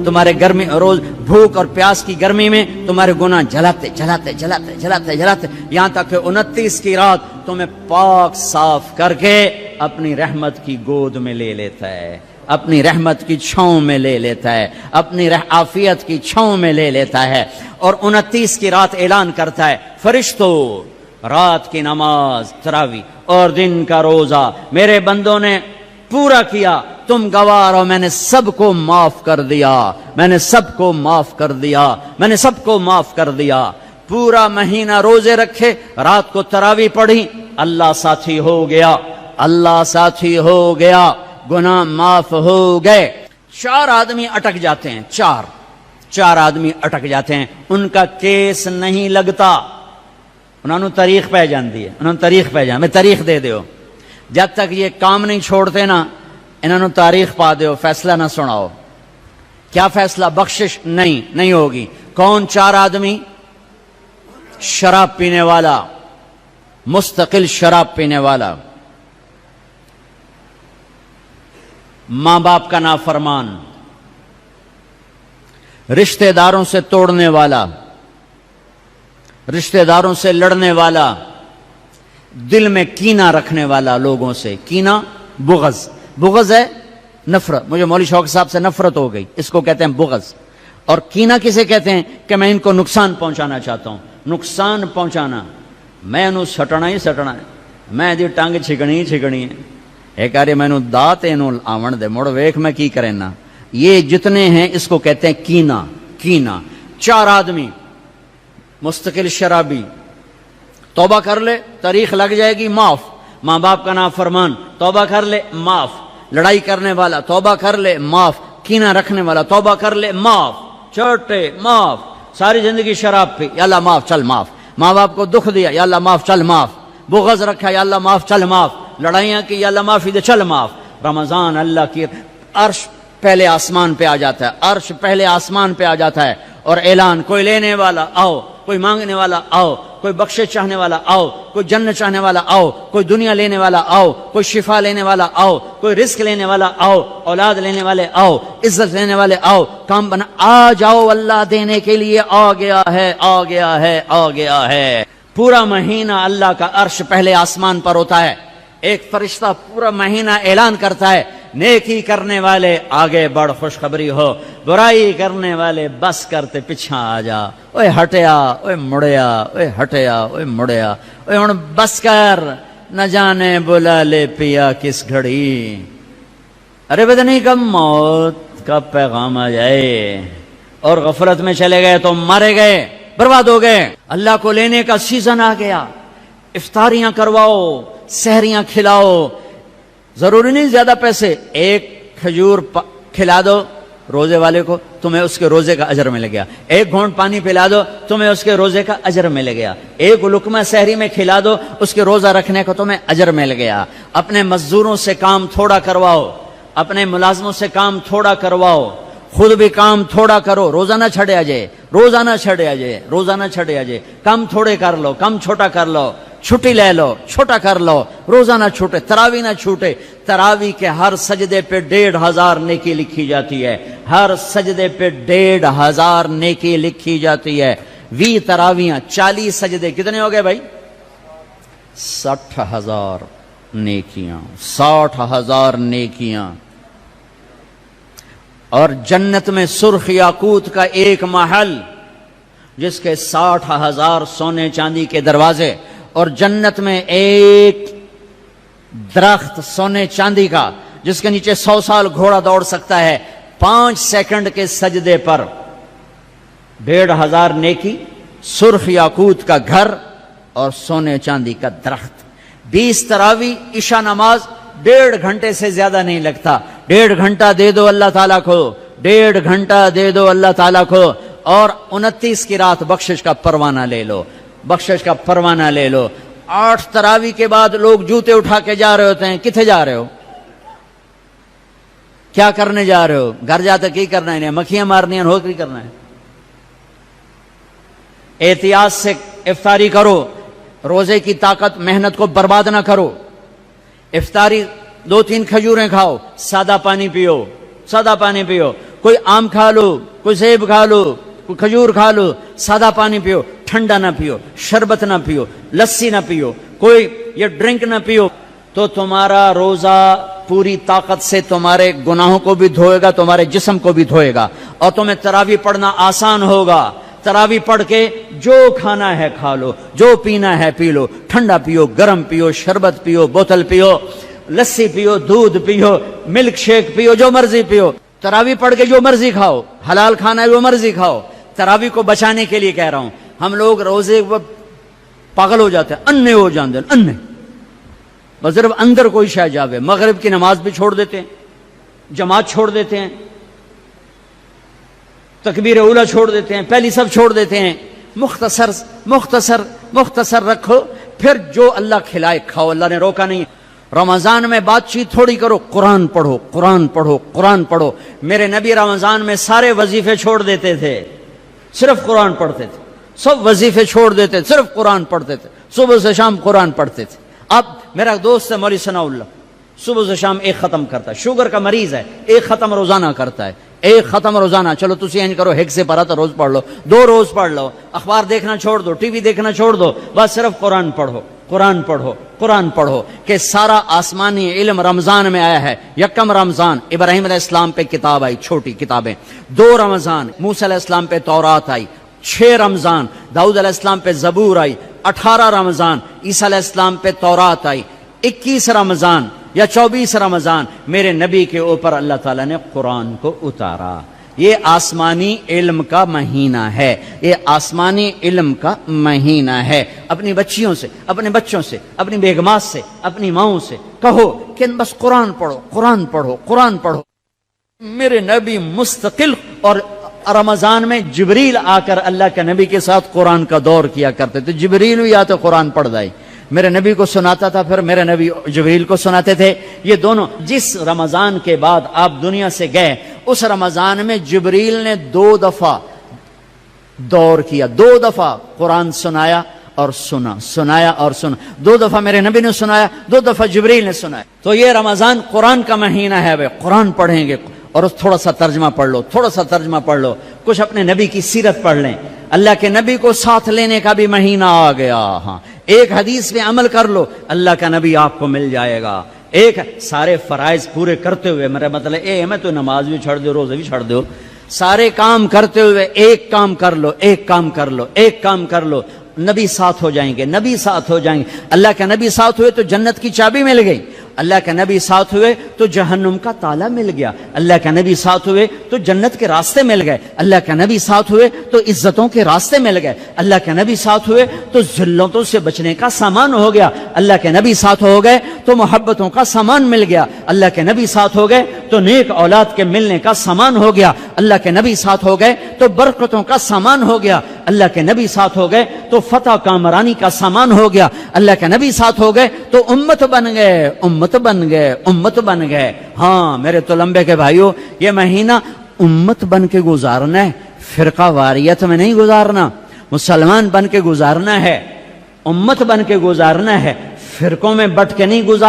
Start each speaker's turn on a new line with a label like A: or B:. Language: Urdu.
A: تمہارے گرمی روز بھوک اور پیاس کی گرمی میں تمہارے گناہ جلاتے جلاتے جلاتے جلاتے جلاتے یہاں تک کہ 29 کی رات تمہیں پاک صاف کر کے اپنی رحمت کی گود میں لے لیتا ہے، اپنی رحمت کی چھاؤں میں لے لیتا ہے، اپنی عافیت کی چھاؤں میں لے لیتا ہے، اور 29 کی رات اعلان کرتا ہے فرشتوں رات کی نماز تراوی اور دن کا روزہ میرے بندوں نے پورا کیا، تم گوار ہو، میں نے سب کو معاف کر دیا، میں نے سب کو معاف کر دیا، میں نے سب کو معاف کر دیا۔ پورا مہینہ روزے رکھے، رات کو تراوی پڑھی، اللہ ساتھی ہو گیا، اللہ ساتھی ہو گیا، گناہ معاف ہو گئے۔ 4 آدمی اٹک جاتے ہیں، چار آدمی اٹک جاتے ہیں، ان کا کیس نہیں لگتا، انہوں نے تاریخ پہ جاندی ہے، انہوں نے تاریخ پہ جان میں تاریخ دے دیو، جب تک یہ کام نہیں چھوڑتے نا انہوں نے تاریخ پا دیو، فیصلہ نہ سناؤ۔ کیا فیصلہ؟ بخشش نہیں ہوگی۔ کون 4 آدمی؟ شراب پینے والا، مستقل شراب پینے والا، ماں باپ کا نافرمان، رشتہ داروں سے توڑنے والا، رشتہ داروں سے لڑنے والا، دل میں کینہ رکھنے والا لوگوں سے، کینہ بغض ہے نفرت، مجھے مولوی شوق صاحب سے نفرت ہو گئی، اس کو کہتے ہیں بغض۔ اور کینہ کسے کہتے ہیں؟ کہ میں ان کو نقصان پہنچانا چاہتا ہوں، نقصان پہنچانا، میں انہوں سٹنا ہی سٹنا ہے، میں دی ٹانگ چھکڑی ہے، ایک آرے میں انہوں دات انہوں آون دے مڑ ویک میں کی کریں نا، یہ جتنے ہیں اس کو کہتے ہیں کینہ۔ 4 آدمی، مستقل شرابی، توبہ کر لے تاریخ لگ جائے گی معاف، ماں باپ کا نافرمان توبہ کر لے معاف، لڑائی کرنے والا توبہ کر لے معاف، کینہ رکھنے والا توبہ کر لے معاف، چھوٹے معاف، ساری زندگی شراب پی، یا اللہ معاف چل معاف، ماں باپ کو دکھ دیا، یا اللہ معاف چل معاف، بغض رکھا، یا اللہ معاف چل معاف، لڑائیاں کی، یا اللہ معافی دے چل معاف۔ رمضان اللہ کی عرش پہلے آسمان پہ آ جاتا ہے، عرش پہلے آسمان پہ آ جاتا ہے، اور اعلان، کوئی لینے والا آؤ، کوئی مانگنے والا آؤ، کوئی بخشش چاہنے والا آؤ، کوئی جنت چاہنے والا آؤ، کوئی دنیا لینے والا آؤ، کوئی شفا لینے والا آؤ، کوئی رزق لینے والا آؤ، اولاد لینے والے آؤ، عزت لینے والے آؤ، کام بنا آ جاؤ، اللہ دینے کے لیے آ گیا ہے، آ گیا ہے، آ گیا ہے۔ پورا مہینہ اللہ کا عرش پہلے آسمان پر ہوتا ہے، ایک فرشتہ پورا مہینہ اعلان کرتا ہے، نیکی کرنے والے آگے بڑھ خوشخبری ہو، برائی کرنے والے بس کرتے پیچھا آ جا، اوے ہٹیا، اوے مڑیا، اوے ہٹیا، اوے مڑیا، اوے ہن بس کر، نہ جانے بلا لے پیا کس گھڑی، ارے بدنی کب موت کا پیغام آ جائے، اور غفلت میں چلے گئے تو مارے گئے، برباد ہو گئے۔ اللہ کو لینے کا سیزن آ گیا، افطاریاں کرواؤ، سحریاں کھلاؤ، ضروری نہیں زیادہ پیسے، ایک کھجور کھلا دو روزے والے کو، تمہیں اس کے روزے کا اجر مل گیا، ایک گھونٹ پانی پلا دو، تمہیں اس کے روزے کا اجر مل گیا، ایک لقمہ سحری میں کھلا دو، اس کے روزہ رکھنے کو تمہیں اجر مل گیا۔ اپنے مزدوروں سے کام تھوڑا کرواؤ، اپنے ملازموں سے کام تھوڑا کرواؤ، خود بھی کام تھوڑا کرو، روزہ نہ چھڑے آ جائے، روزہ نہ چھڑے آ جائے، روزہ نہ چھڑے آ جائے، کام تھوڑے کر لو، کم چھوٹا کر لو، چھٹی لے لو، چھوٹا کر لو، روزہ نہ چھوٹے، تراوی نہ چھوٹے، تراوی کے ہر سجدے پہ 1500 نیکی لکھی جاتی ہے، ہر سجدے پہ 1500 نیکی لکھی جاتی ہے۔ 20 تراویاں، 40 سجدے، کتنے ہو گئے بھائی؟ 60,000 نیکیاں، 60,000 نیکیاں۔ اور جنت میں سرخ یاقوت کا ایک محل جس کے 60,000 سونے چاندی کے دروازے، اور جنت میں ایک درخت سونے چاندی کا جس کے نیچے 100 سال گھوڑا دوڑ سکتا ہے، 5 سیکنڈ کے سجدے پر 1500 نیکی، سرخ یاقوت کا گھر اور سونے چاندی کا درخت۔ 20 تراوی، عشاء نماز 1.5 گھنٹے سے زیادہ نہیں لگتا، 1.5 گھنٹہ دے دو اللہ تعالیٰ کو، 1.5 گھنٹہ دے دو اللہ تعالیٰ کو، اور 29 کی رات بخشش کا پروانہ لے لو، بخشش کا پروانہ لے لو۔ 8 تراوی کے بعد لوگ جوتے اٹھا کے جا رہے ہوتے ہیں، کتنے جا رہے ہو؟ کیا کرنے جا رہے ہو؟ گھر جاتے کی کرنا ہے؟ مکھیاں مارنی ہیں، نوکری کرنا ہے۔ احتیاط سے افطاری کرو، روزے کی طاقت محنت کو برباد نہ کرو. افطاری 2-3 کھجوریں کھاؤ, سادہ پانی پیو, سادہ پانی پیو. کوئی آم کھا لو, کوئی سیب کھا لو, کوئی کھجور کھا لو, سادہ پانی پیو, ٹھنڈا نہ پیو, شربت نہ پیو, لسی نہ پیو, کوئی یہ ڈرنک نہ پیو. تو تمہارا روزہ پوری طاقت سے تمہارے گناہوں کو بھی دھوئے گا, تمہارے جسم کو بھی دھوئے گا, اور تمہیں تراویح پڑھنا آسان ہوگا. تراویح پڑھ کے جو کھانا ہے کھا لو, جو پینا ہے پی لو, ٹھنڈا پیو, گرم پیو, شربت پیو, بوتل پیو, لسی پیو, دودھ پیو, ملک شیک پیو, جو مرضی پیو. تراویح پڑھ کے جو مرضی کھاؤ, حلال کھانا ہے جو مرضی کھاؤ. تراویح کو بچانے کے لیے کہہ رہا ہوں. ہم لوگ روزے پاگل ہو جاتے ہیں, انے ہو جاتے ہیں, انے بس صرف اندر کوئی شے جاوے. مغرب کی نماز بھی چھوڑ دیتے ہیں, جماعت چھوڑ دیتے ہیں, تکبیر اولیٰ چھوڑ دیتے ہیں, پہلی سب چھوڑ دیتے ہیں. مختصر مختصر مختصر رکھو, پھر جو اللہ کھلائے کھاؤ. اللہ نے روکا نہیں. رمضان میں بات چیت تھوڑی کرو, قرآن پڑھو, قرآن پڑھو, قرآن پڑھو. میرے نبی رمضان میں سارے وظیفے چھوڑ دیتے تھے, صرف قرآن پڑھتے تھے. سب وظیفے چھوڑ دیتے, صرف قرآن پڑھتے تھے. صبح سے شام قرآن پڑھتے تھے. اب میرا دوست ہے مولوی ثناء اللہ, صبح سے شام ایک ختم کرتا ہے. شوگر کا مریض ہے, ایک ختم روزانہ کرتا ہے, ایک ختم روزانہ. چلو تسی اینج کرو, ہیک سے پڑھا تو روز پڑھ لو, 2 روز پڑھ لو. اخبار دیکھنا چھوڑ دو, ٹی وی دیکھنا چھوڑ دو, بس صرف قرآن پڑھو, قرآن پڑھو, قرآن پڑھو. کہ سارا آسمانی علم رمضان میں آیا ہے. یکم رمضان ابراہیم علیہ السلام پہ کتاب آئی, چھوٹی کتابیں. 2 رمضان موسیٰ علیہ السلام پہ تورات آئی. 6 رمضان داؤد علیہ السلام پہ زبور آئی. 18 رمضان عیسیٰ علیہ السلام پہ تورات آئی. 21 رمضان یا 24 رمضان میرے نبی کے اوپر اللہ تعالیٰ نے قرآن کو اتارا. یہ آسمانی علم کا مہینہ ہے, یہ آسمانی علم کا مہینہ ہے. اپنی بچیوں سے, اپنے بچوں سے, اپنی بیگمات سے, اپنی ماؤں سے کہو کہ بس قرآن پڑھو, قرآن پڑھو, قرآن پڑھو. میرے نبی مستقل, اور رمضان میں جبریل آ کر اللہ کے نبی کے ساتھ قرآن کا دور کیا کرتے تھے. جبریل بھی آتے قرآن پڑھ دائی, میرے نبی کو سناتا تھا, پھر میرے نبی جبریل کو سناتے تھے. یہ دونوں, جس رمضان کے بعد آپ دنیا سے گئے, اس رمضان میں جبریل نے 2 دفعہ دور کیا, 2 دفعہ قرآن سنایا اور سنا, سنایا اور سنا. 2 دفعہ میرے نبی نے سنایا, 2 دفعہ جبریل نے سنایا. تو یہ رمضان قرآن کا مہینہ ہے. بھائی قرآن پڑھیں گے, اور تھوڑا سا ترجمہ پڑھ لو, تھوڑا سا ترجمہ پڑھ لو, کچھ اپنے نبی کی سیرت پڑھ لیں. اللہ کے نبی کو ساتھ لینے کا بھی مہینہ آ گیا. ہاں, ایک حدیث پہ عمل کر لو, اللہ کا نبی آپ کو مل جائے گا. ایک سارے فرائض پورے کرتے ہوئے, میرا مطلب میں تو نماز بھی چھوڑ دو, روزے بھی چھوڑ دو, سارے کام کرتے ہوئے ایک کام کر لو, ایک کام کر لو, ایک کام کر لو. نبی ساتھ ہو جائیں گے, نبی ساتھ ہو جائیں گے. اللہ کے نبی ساتھ ہوئے تو جنت کی چابی مل گئی. اللہ کے نبی ساتھ ہوئے تو جہنم کا تالا مل گیا. اللہ کے نبی ساتھ ہوئے تو جنت کے راستے مل گئے. اللہ کے نبی ساتھ ہوئے تو عزتوں کے راستے مل گئے. اللہ کے نبی ساتھ ہوئے تو ذلتوں سے بچنے کا سامان ہو گیا. اللہ کے نبی ساتھ ہو گئے تو محبتوں کا سامان مل گیا. اللہ کے نبی ساتھ ہو گئے تو نیک اولاد کے ملنے کا سامان ہو گیا. اللہ کے نبی ساتھ ہو گئے تو برکتوں کا سامان ہو گیا. اللہ کے نبی ساتھ ہو گئے تو فتح کامرانی کا سامان ہو گیا. اللہ کے نبی ساتھ ہو گئے تو امت بن گئے, امت بن گئے, امت بن گئے. ہاں میرے تو لمبے کے بھائیوں, یہ مہینہ امت بن کے گزارنا ہے, فرقہ واریت میں نہیں گزارنا. مسلمان بن کے گزارنا ہے, امت بن کے گزارنا ہے, فرقوں میں بٹ کے نہیں گزارنا.